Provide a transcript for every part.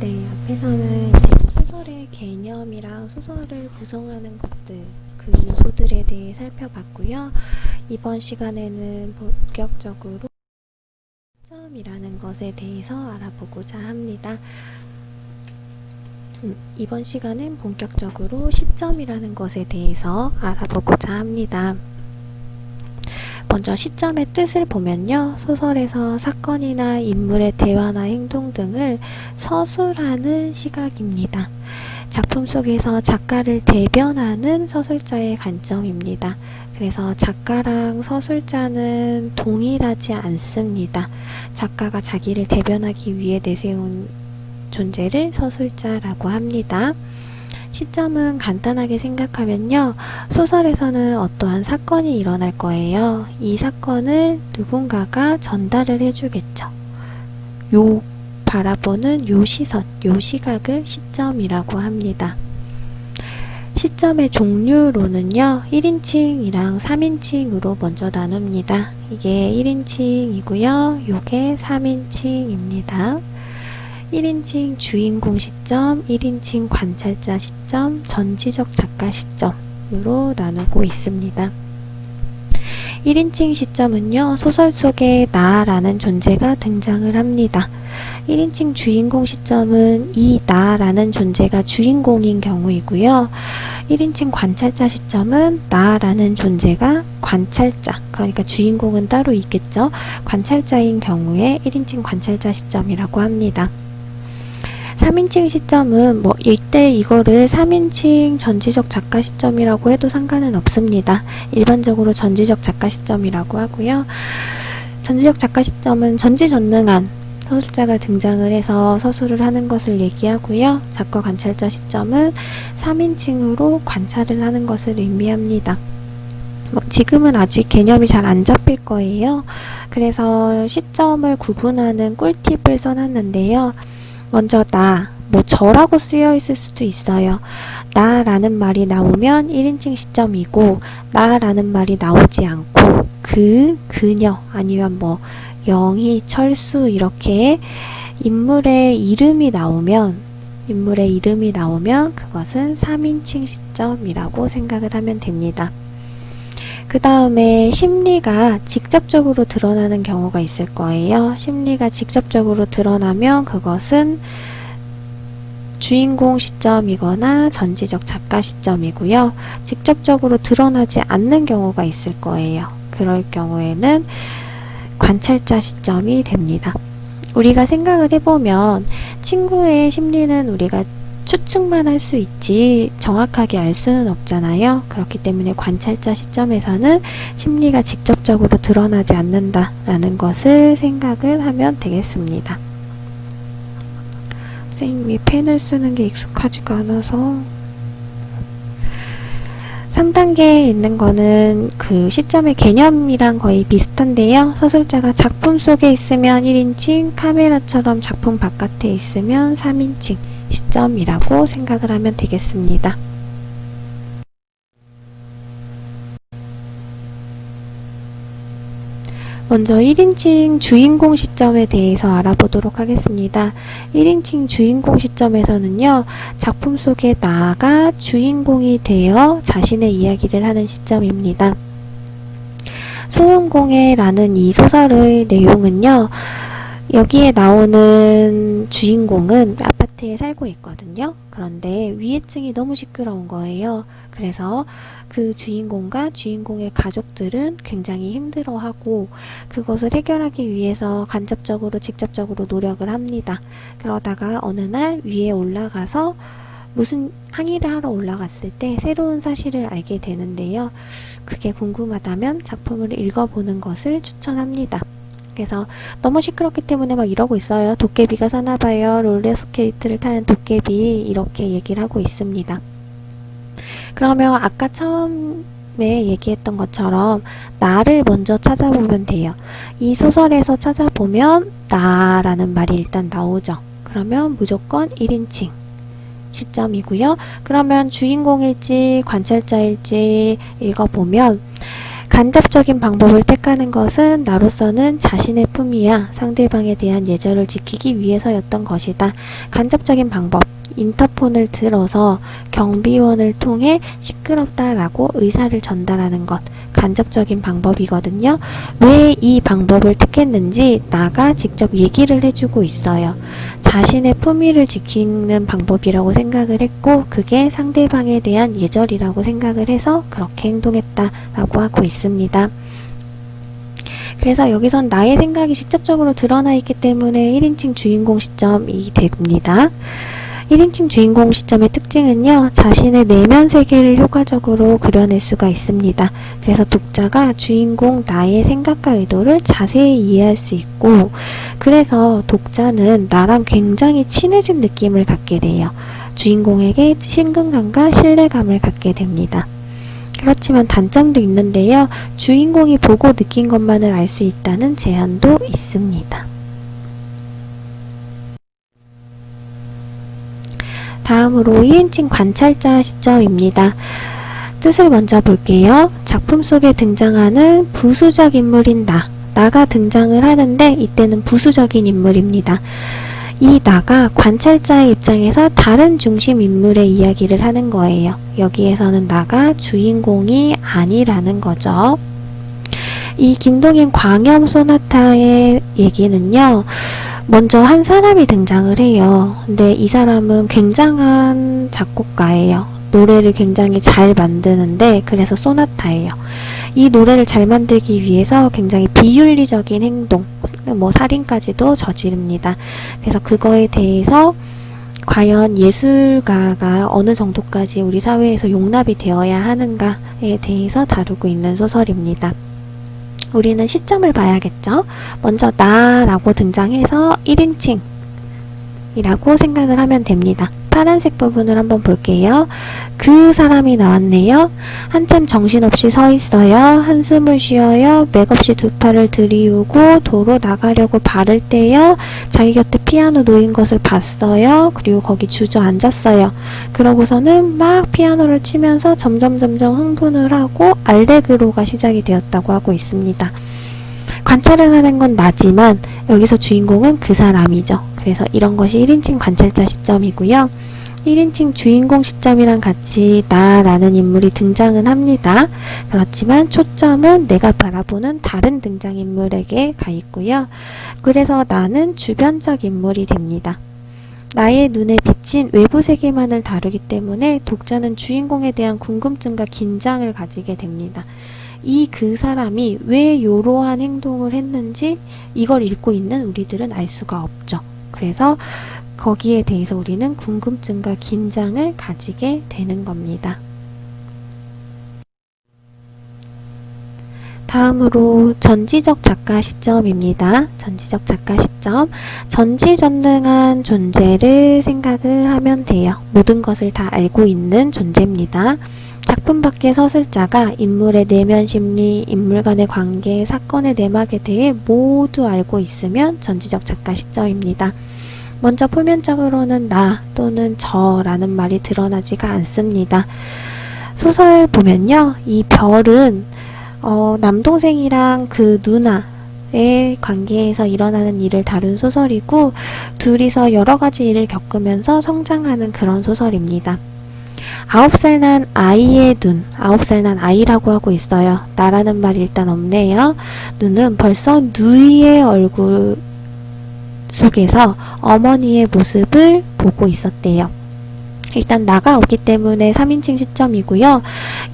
네, 앞에서는 이제 소설의 개념이랑 소설을 구성하는 것들, 그 요소들에 대해 살펴봤고요. 이번 시간에는 본격적으로 시점이라는 것에 대해서 알아보고자 합니다. 이번 시간은 본격적으로 시점이라는 것에 대해서 알아보고자 합니다. 먼저 시점의 뜻을 보면요. 소설에서 사건이나 인물의 대화나 행동 등을 서술하는 시각입니다. 작품 속에서 작가를 대변하는 서술자의 관점입니다. 그래서 작가랑 서술자는 동일하지 않습니다. 작가가 자기를 대변하기 위해 내세운 존재를 서술자라고 합니다. 시점은 간단하게 생각하면요. 소설에서는 어떠한 사건이 일어날 거예요. 이 사건을 누군가가 전달을 해주겠죠. 요 바라보는 요 시선, 요 시각을 시점이라고 합니다. 시점의 종류로는요. 1인칭이랑 3인칭으로 먼저 나눕니다. 이게 1인칭이고요. 요게 3인칭입니다. 1인칭 주인공 시점, 1인칭 관찰자 시점, 전지적 작가 시점으로 나누고 있습니다. 1인칭 시점은요, 소설 속에 나라는 존재가 등장을 합니다. 1인칭 주인공 시점은 이 나라는 존재가 주인공인 경우이고요. 1인칭 관찰자 시점은 나라는 존재가 관찰자, 그러니까 주인공은 따로 있겠죠. 관찰자인 경우에 1인칭 관찰자 시점이라고 합니다. 3인칭 시점은 이때 이거를 3인칭 전지적 작가 시점이라고 해도 상관은 없습니다. 일반적으로 전지적 작가 시점이라고 하고요. 전지적 작가 시점은 전지전능한 서술자가 등장을 해서 서술을 하는 것을 얘기하고요. 작가 관찰자 시점은 3인칭으로 관찰을 하는 것을 의미합니다. 지금은 아직 개념이 잘 안 잡힐 거예요. 그래서 시점을 구분하는 꿀팁을 써놨는데요. 먼저 저라고 쓰여 있을 수도 있어요. 나라는 말이 나오면 1인칭 시점이고, 나라는 말이 나오지 않고, 그녀, 아니면 영희, 철수, 이렇게 인물의 이름이 나오면 그것은 3인칭 시점이라고 생각을 하면 됩니다. 그 다음에 심리가 직접적으로 드러나는 경우가 있을 거예요. 심리가 직접적으로 드러나면 그것은 주인공 시점이거나 전지적 작가 시점이고요. 직접적으로 드러나지 않는 경우가 있을 거예요. 그럴 경우에는 관찰자 시점이 됩니다. 우리가 생각을 해보면 친구의 심리는 우리가 추측만 할 수 있지 정확하게 알 수는 없잖아요. 그렇기 때문에 관찰자 시점에서는 심리가 직접적으로 드러나지 않는다라는 것을 생각을 하면 되겠습니다. 선생님이 펜을 쓰는 게 익숙하지가 않아서 3단계에 있는 거는 그 시점의 개념이랑 거의 비슷한데요. 서술자가 작품 속에 있으면 1인칭, 카메라처럼 작품 바깥에 있으면 3인칭 시점이라고 생각을 하면 되겠습니다. 먼저 1인칭 주인공 시점에 대해서 알아보도록 하겠습니다. 1인칭 주인공 시점에서는요, 작품 속의 나가 주인공이 되어 자신의 이야기를 하는 시점입니다. 소음공해라는 이 소설의 내용은요, 여기에 나오는 주인공은 아파트에 살고 있거든요. 그런데 위해층이 너무 시끄러운 거예요. 그래서 그 주인공과 주인공의 가족들은 굉장히 힘들어하고 그것을 해결하기 위해서 간접적으로 직접적으로 노력을 합니다. 그러다가 어느 날 위에 올라가서 무슨 항의를 하러 올라갔을 때 새로운 사실을 알게 되는데요. 그게 궁금하다면 작품을 읽어보는 것을 추천합니다. 그래서 너무 시끄럽기 때문에 이러고 있어요. 도깨비가 사나봐요. 롤러스케이트를 타는 도깨비, 이렇게 얘기를 하고 있습니다. 그러면 아까 처음에 얘기했던 것처럼 나를 먼저 찾아보면 돼요. 이 소설에서 찾아보면 나라는 말이 일단 나오죠. 그러면 무조건 1인칭 시점이고요. 그러면 주인공일지 관찰자일지 읽어보면 간접적인 방법을 택하는 것은 나로서는 자신의 품위와 상대방에 대한 예절을 지키기 위해서였던 것이다. 간접적인 방법, 인터폰을 들어서 경비원을 통해 시끄럽다라고 의사를 전달하는 것, 간접적인 방법이거든요. 왜 이 방법을 택했는지 나가 직접 얘기를 해주고 있어요. 자신의 품위를 지키는 방법이라고 생각을 했고 그게 상대방에 대한 예절이라고 생각을 해서 그렇게 행동했다라고 하고 있습니다. 그래서 여기선 나의 생각이 직접적으로 드러나 있기 때문에 1인칭 주인공 시점이 됩니다. 1인칭 주인공 시점의 특징은요, 자신의 내면 세계를 효과적으로 그려낼 수가 있습니다. 그래서 독자가 주인공 나의 생각과 의도를 자세히 이해할 수 있고, 그래서 독자는 나랑 굉장히 친해진 느낌을 갖게 돼요. 주인공에게 친근감과 신뢰감을 갖게 됩니다. 그렇지만 단점도 있는데요, 주인공이 보고 느낀 것만을 알 수 있다는 제한도 있습니다. 다음으로 1인칭 관찰자 시점입니다. 뜻을 먼저 볼게요. 작품 속에 등장하는 부수적 인물인 나가 등장을 하는데 이때는 부수적인 인물입니다. 이 나가 관찰자의 입장에서 다른 중심 인물의 이야기를 하는 거예요. 여기에서는 나가 주인공이 아니라는 거죠. 이 김동인 광염 소나타의 얘기는요, 먼저 한 사람이 등장을 해요. 근데 이 사람은 굉장한 작곡가예요. 노래를 굉장히 잘 만드는데 그래서 소나타예요. 이 노래를 잘 만들기 위해서 굉장히 비윤리적인 행동, 살인까지도 저지릅니다. 그래서 그거에 대해서 과연 예술가가 어느 정도까지 우리 사회에서 용납이 되어야 하는가에 대해서 다루고 있는 소설입니다. 우리는 시점을 봐야겠죠. 먼저 나라고 등장해서 1인칭이라고 생각을 하면 됩니다. 파란색 부분을 한번 볼게요. 그 사람이 나왔네요. 한참 정신없이 서 있어요. 한숨을 쉬어요. 맥없이 두 팔을 들이우고 도로 나가려고 발을 떼요. 자기 곁에 피아노 놓인 것을 봤어요. 그리고 거기 주저앉았어요. 그러고서는 막 피아노를 치면서 점점 흥분을 하고 알레그로가 시작이 되었다고 하고 있습니다. 관찰을 하는 건 나지만 여기서 주인공은 그 사람이죠. 그래서 이런 것이 1인칭 관찰자 시점이고요. 1인칭 주인공 시점이랑 같이 나라는 인물이 등장은 합니다. 그렇지만 초점은 내가 바라보는 다른 등장인물에게 가 있고요. 그래서 나는 주변적 인물이 됩니다. 나의 눈에 비친 외부 세계만을 다루기 때문에 독자는 주인공에 대한 궁금증과 긴장을 가지게 됩니다. 그 사람이 왜 이러한 행동을 했는지 이걸 읽고 있는 우리들은 알 수가 없죠. 그래서 거기에 대해서 우리는 궁금증과 긴장을 가지게 되는 겁니다. 다음으로 전지적 작가 시점입니다. 전지적 작가 시점. 전지전능한 존재를 생각을 하면 돼요. 모든 것을 다 알고 있는 존재입니다. 작품 밖의 서술자가 인물의 내면 심리, 인물 간의 관계, 사건의 내막에 대해 모두 알고 있으면 전지적 작가 시점입니다. 먼저 표면적으로는 나 또는 저라는 말이 드러나지가 않습니다. 소설 보면요, 이 별은 남동생이랑 그 누나의 관계에서 일어나는 일을 다룬 소설이고 둘이서 여러 가지 일을 겪으면서 성장하는 그런 소설입니다. 9살 난 아이의 눈, 9살 난 아이라고 하고 있어요. 나라는 말이 일단 없네요. 눈은 벌써 누이의 얼굴 속에서 어머니의 모습을 보고 있었대요. 일단 나가 없기 때문에 3인칭 시점이고요.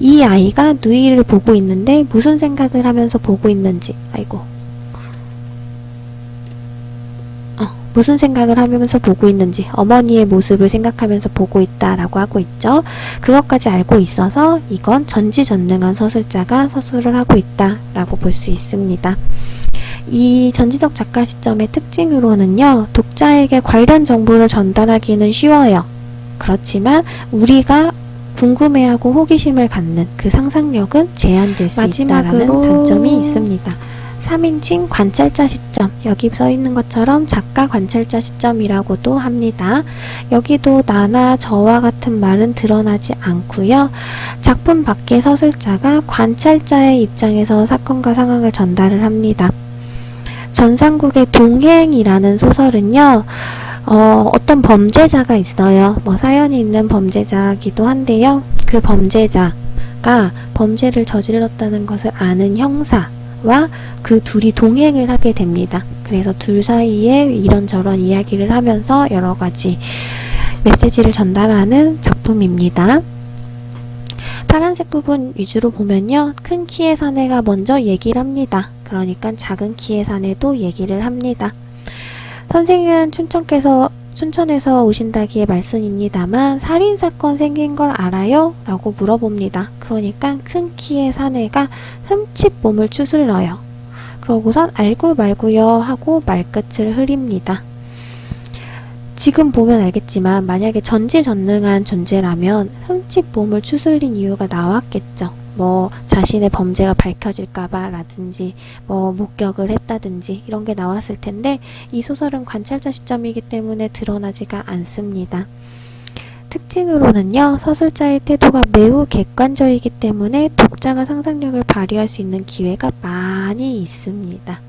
이 아이가 누이를 보고 있는데 무슨 생각을 하면서 보고 있는지, 무슨 생각을 하면서 보고 있는지, 어머니의 모습을 생각하면서 보고 있다라고 하고 있죠. 그것까지 알고 있어서 이건 전지전능한 서술자가 서술을 하고 있다라고 볼 수 있습니다. 이 전지적 작가 시점의 특징으로는요, 독자에게 관련 정보를 전달하기는 쉬워요. 그렇지만 우리가 궁금해하고 호기심을 갖는 그 상상력은 제한될 수 있다라는 단점이 있습니다. 3인칭 관찰자 시점, 여기 써 있는 것처럼 작가 관찰자 시점이라고도 합니다. 여기도 나나 저와 같은 말은 드러나지 않고요. 작품 밖의 서술자가 관찰자의 입장에서 사건과 상황을 전달을 합니다. 전상국의 동행이라는 소설은요, 어떤 범죄자가 있어요. 사연이 있는 범죄자기도 한데요. 그 범죄자가 범죄를 저질렀다는 것을 아는 형사와 그 둘이 동행을 하게 됩니다. 그래서 둘 사이에 이런저런 이야기를 하면서 여러 가지 메시지를 전달하는 작품입니다. 파란색 부분 위주로 보면요. 큰 키의 사내가 먼저 얘기를 합니다. 그러니까 작은 키의 사내도 얘기를 합니다. 선생은 춘천에서 오신다기에 말씀입니다만 살인사건 생긴 걸 알아요? 라고 물어봅니다. 그러니까 큰 키의 사내가 흠칫 몸을 추슬러요. 그러고선 알고 말고요 하고 말끝을 흐립니다. 지금 보면 알겠지만 만약에 전지전능한 존재라면 흠칫 몸을 추슬린 이유가 나왔겠죠. 자신의 범죄가 밝혀질까봐 라든지 목격을 했다든지 이런 게 나왔을 텐데 이 소설은 관찰자 시점이기 때문에 드러나지가 않습니다. 특징으로는요. 서술자의 태도가 매우 객관적이기 때문에 독자가 상상력을 발휘할 수 있는 기회가 많이 있습니다.